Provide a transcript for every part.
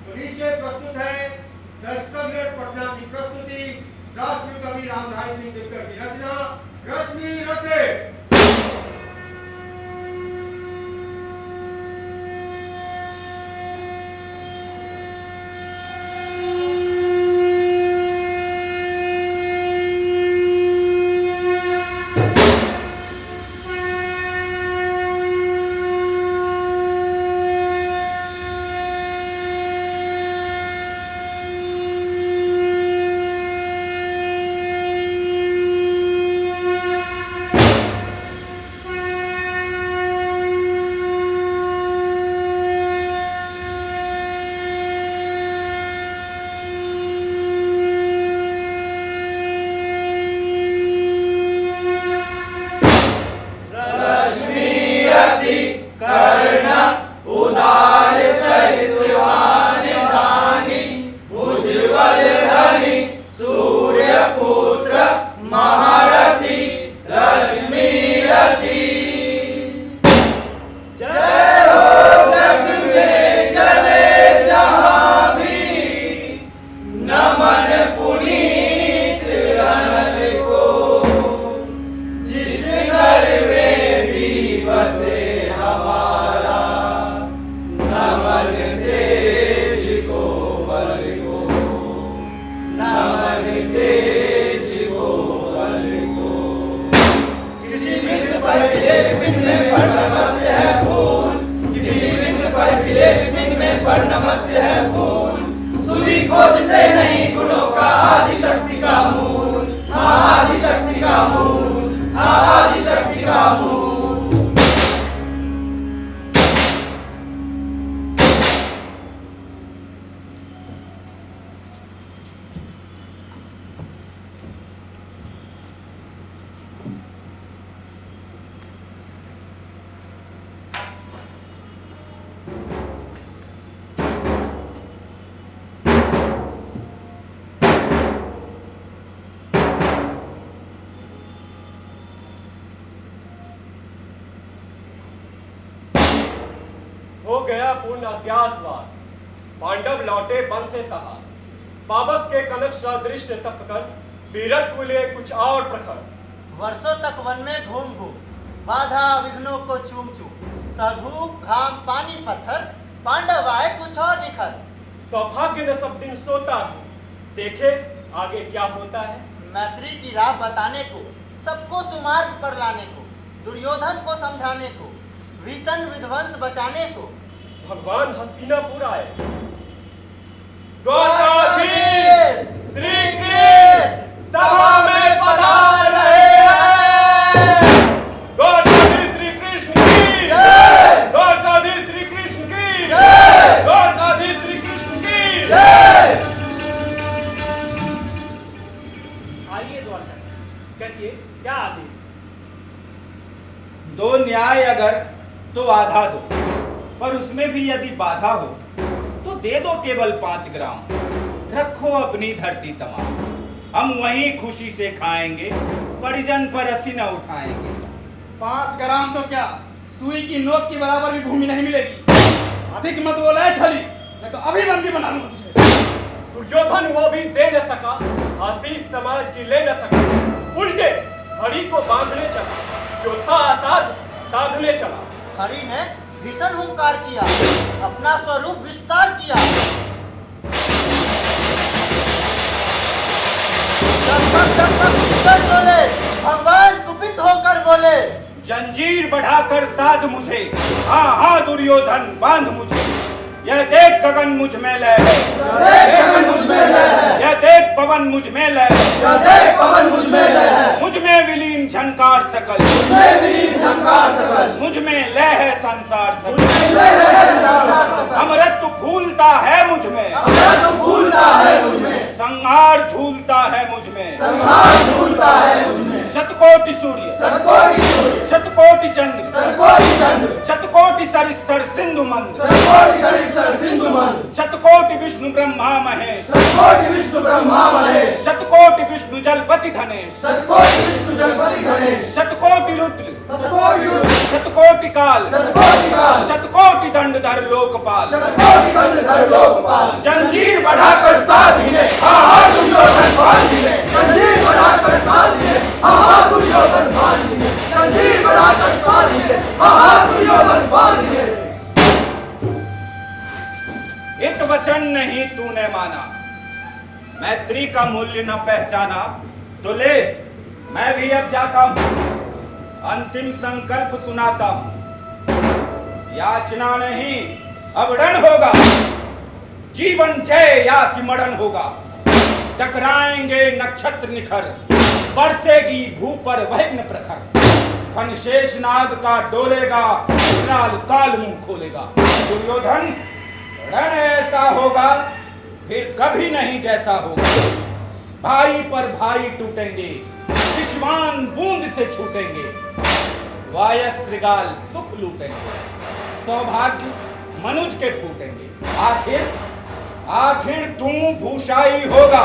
तो नीचे प्रस्तुत है दशकवियट पटना की प्रस्तुति राष्ट्रीय कवि रामधारी सिंह दिनकर की रचना रश्मि रथे। हो गया पूर्ण अज्ञातवास, पांडव लौटे वन से सहा, पावक के कनक सदृश तप कर वीरत्व ले कुछ और प्रखर। वर्षों तक वन में घूम घूम बाधा विघ्नों को चूम चूम, धूप घाम पानी पत्थर, पांडव आए कुछ और निखर। सौभाग्य न सब दिन सोता है, देखे आगे क्या होता है। मैत्री की राह बताने को, सबको सुमार्ग पर लाने को, दुर्योधन को समझाने को, भीषण विध्वंस बचाने को भगवान हस्तिनापुर आए। द्वारकाधीश श्री कृष्ण सभा में पधार रहे हैं। द्वारकाधीश श्री कृष्ण की जय। द्वारकाधीश श्री कृष्ण की जय। द्वारकाधीश श्री कृष्ण की जय। आइए द्वारकाधीश, कहिए क्या आदेश। दो न्याय अगर तो आधा दो, पर उसमें भी यदि बाधा हो तो दे दो केवल 5 ग्राम। रखो अपनी धरती तमाम, हम वहीं खुशी से खाएंगे, परिजन पर हंसी न उठाएंगे। 5 ग्राम तो क्या, सुई की नोक की बराबर भी भूमि नहीं मिलेगी। अधिक मत बोला है छली, मैं तो अभी बंदी बना लूंगा तुझे। दुर्योधन वो भी दे न सका, आशीष समाज की ले न सका, उल्टे हरि को बांधने चला, जो था आजाद साधने चला। हरि ने भीषण हुंकार किया, अपना स्वरूप विस्तार किया। बोले, भगवान कुपित होकर बोले, जंजीर बढ़ाकर साध मुझे, हाँ हाँ दुर्योधन बांध मुझे। यह देख गगन मुझ में लय है, यह देख पवन मुझ में लय है, मुझ में विलीन झंकार सकल, मुझ में लय है संसार सकल। अमृत फूलता है मुझ में, संहार झूलता है मुझ में। शतकोटि सूर्य, शतकोटि चंद्र, शतकोटि सरिसर सिंधु मंद, शतकोटि विष्णु ब्रह्मा महेश, शतकोटि विष्णु जलपति धनेश, शतकोटि रुद्र, शतकोटि काल, शतकोटि दंडधर लोकपाल। कर लोकपाल, जंजीर बढ़ाकर साधी ने आहा दुर्योधन बांधी ने, जंजीर बढ़ाकर साधी ने आहा दुर्योधन बांधी ने, जंजीर बढ़ाकर साधी ने आहा दुर्योधन बांधी ने। एक वचन नहीं तूने माना, मैत्री का मूल्य न पहचाना, तो ले मैं भी अब जाता हूं, अंतिम संकल्प सुनाता हूं। याचना नहीं अब रण होगा, जीवन जय या कि मरण होगा। टकराएंगे नक्षत्र निखर, बरसेगी भू पर वह्न प्रखर। फणशेष नाग का डोलेगा, विकराल काल मुंह खोलेगा। दुर्योधन रण ऐसा होगा फिर कभी नहीं जैसा होगा। भाई पर भाई टूटेंगे, विश्वान बूंद से छूटेंगे। वायस श्रृगाल सुख लूटेंगे, सौभाग्य मनुज के फूटेंगे। आखिर तू भूषाई होगा,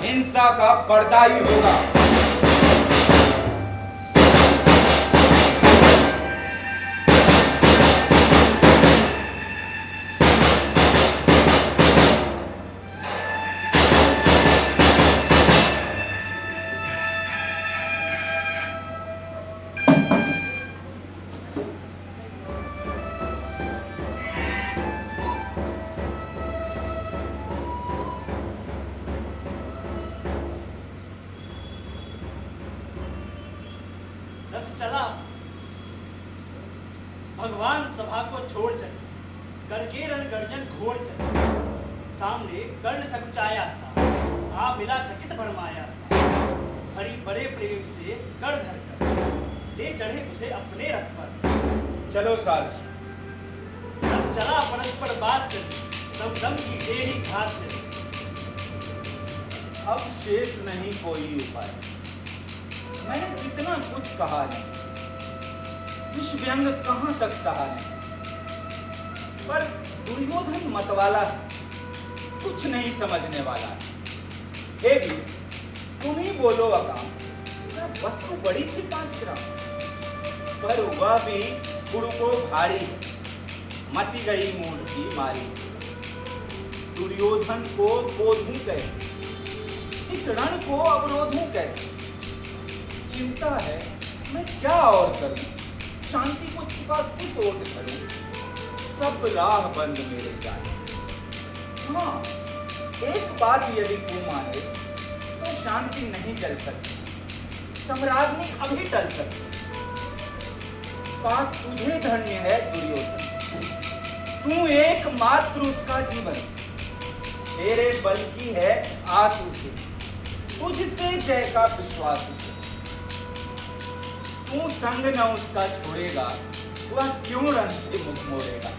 हिंसा का पर्दाई होगा। चला भगवान सभा को छोड़ चले, करके रण गर्जन घोड़ चले। सामने कर्ण सकुचाया सा, आ मिला चकित भरमाया सा। हरि बड़े प्रेम से कर धर कर, ले चढ़े उसे अपने रथ पर। चलो सार। रथ चला परस्पर बात चली, सब दम की टेढ़ी घात चली। अब शेष नहीं कोई उपाय, मैंने कितना कुछ कहा नहीं, विष व्यंग कहां तक सहा नहीं। पर दुर्योधन मतवाला कुछ नहीं समझने वाला। हे भी तुम ही बोलो अकाम, वस्तु बड़ी थी 5 ग्राम, पर वह भी गुरु को भारी, मती गई मूड की मारी। दुर्योधन को बोधूं कैसे, इस रण को अवरोधूं कैसे। चिंता है मैं क्या और करूं, शांति को छुपा किस ओर करूं। सब राह बंद मेरे जाने। हाँ, एक बात यदि तू माने तो शांति नहीं चल सकती, सम्राज्ञी अभी टल सकती। बात तुझे धन्य है दुर्योधन, तू एकमात्र उसका जीवन। तेरे बल की है आस उसे, तुझसे जय का विश्वास उसे। तू संग न उसका छोड़ेगा, वह क्यों रण से मुख मोड़ेगा।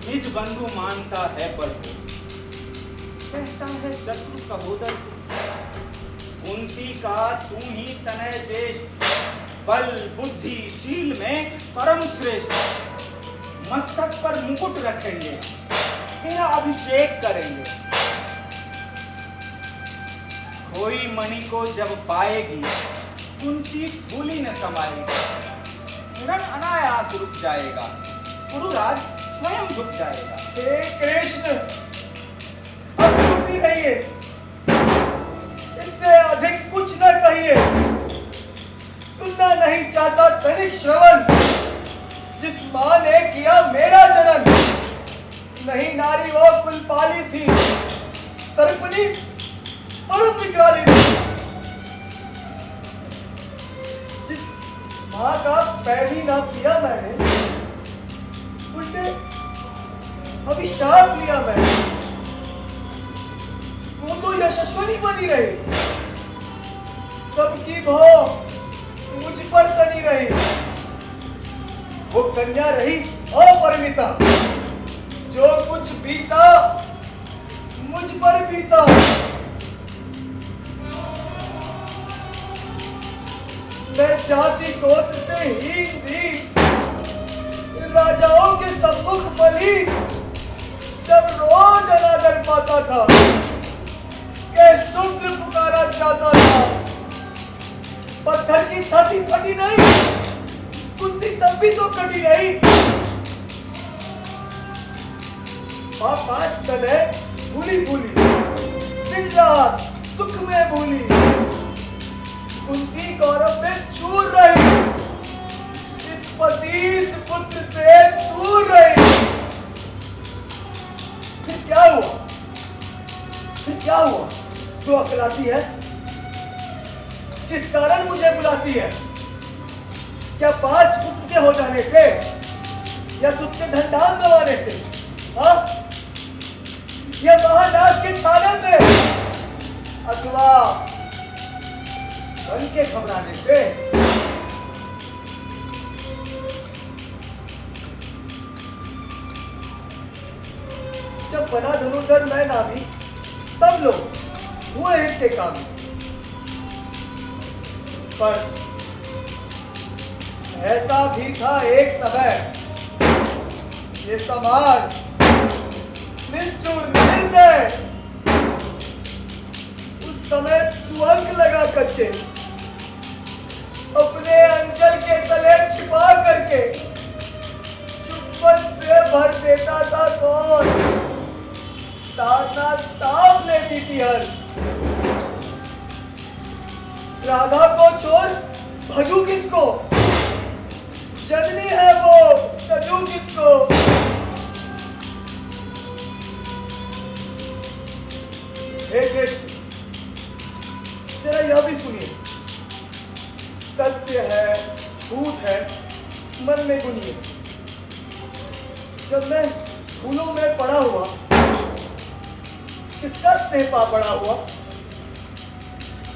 निज बंधु मानता है पर को, कहता है शत्रु सहोदर को। कुंती का तू ही तनय ज्येष्ठ, बल बुद्धि शील में परम श्रेष्ठ। मस्तक पर मुकुट रखेंगे, तेरा अभिषेक करेंगे। कोई मणि को जब पाएगी, कुंती भूली न समाएगी। रण अनायास रुक जाएगा, पुरुराज स्वयं झुक जाएगा। हे कृष्ण, अब चुप ही रहिए, इससे अधिक कुछ न कहिए। सुनना नहीं चाहता तनिक श्रवण, जिस मां ने किया मेरा जनन। नहीं नारी वो कुलपाली थी, सर्पनी परम विकराली थी। जिस मां का पैर भी ना पिया मैंने, उल्टे अभिशाप लिया मैंने। वो तो यशस्वनी बनी रही, सबकी भौ मुझ पर तनी रही। वो कन्या रही अपरिमिता, जो कुछ बीता मुझ पर बीता। मैं जाति गोत्र से हीन दीन, राजाओं के सम्मुख मलिन। जब रोज अनादर पाता था, के शूद्र पुकारा जाता था। पत्थर की छाती फटी नहीं, कुंती तब भी तो कटी नहीं। माँ पांच तले भूली भूली, दिन रात सुख में भूली, कुंती गौरव में चूर रही, इस पतित पुत्र से दूर रही। फिर क्या हुआ? फिर क्या हुआ जो अकलाती है? किस कारण मुझे बुलाती है? क्या पांच पुत्र के हो जाने से या सुख के धनधान गंवाने से, हाँ? या महानाश के छाने में, अथवा बन के घबराने से? जब बना धनुर्धर मैं नाभी, सब लोग हुए हित के कामी, पर ऐसा भी था एक समय, ये समाज निष्ठुर निर्दय उस समय सुअंग लगा करके अपने अंचल के तले छिपा करके चुप्पन से भर देता था। कौन? ताना ताप लेती थी हर। राधा को छोड़ भजू किसको? जननी है वो, तजू किसको? हे कृष्ण, जरा यह भी सुनिए। सत्य है, झूठ है, मन में गुनिए। जब मैं फूलों में पड़ा हुआ, किसका स्नेह पा पड़ा हुआ?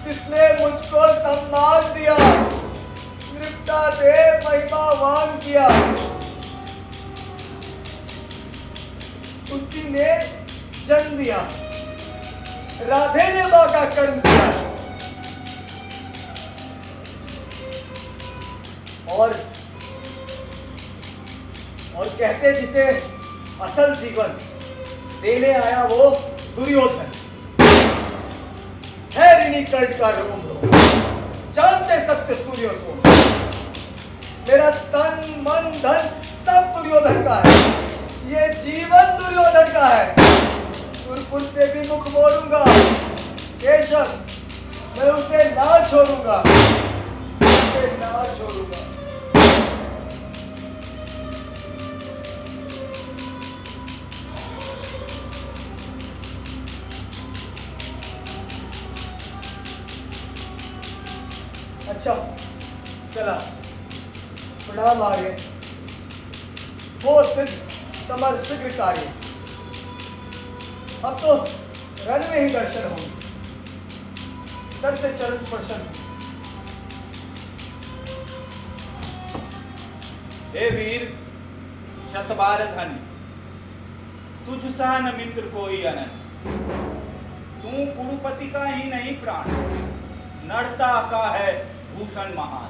किसने मुझको सम्मान दिया, नृपता दे महिमावान किया? कुंती ने जन्म दिया, राधे ने मां का कर्म किया, और कहते जिसे असल जीवन देने आया वो दुर्योधन है। ऋणी कर्ण का रोम रोम, जानते सत्य सूर्य सोम। मेरा तन मन धन सब दुर्योधन का है, ये जीवन दुर्योधन का है। सुरपुर से भी मुख मोड़ूंगा, केशव मैं उसे ना छोड़ूंगा, उसे ना छोड़ूंगा। अच्छा चला, प्रणाम आर्य, वो सिद्ध समर शीघ्र कार्य। अब तो रण में ही दर्शन होंगे, सर से चरण स्पर्शन। हे वीर शतबार धन्य, तुझ सा न मित्र कोई अनन्य। तू कुरुपति का ही नहीं प्राण, नरता का है भूषण महान।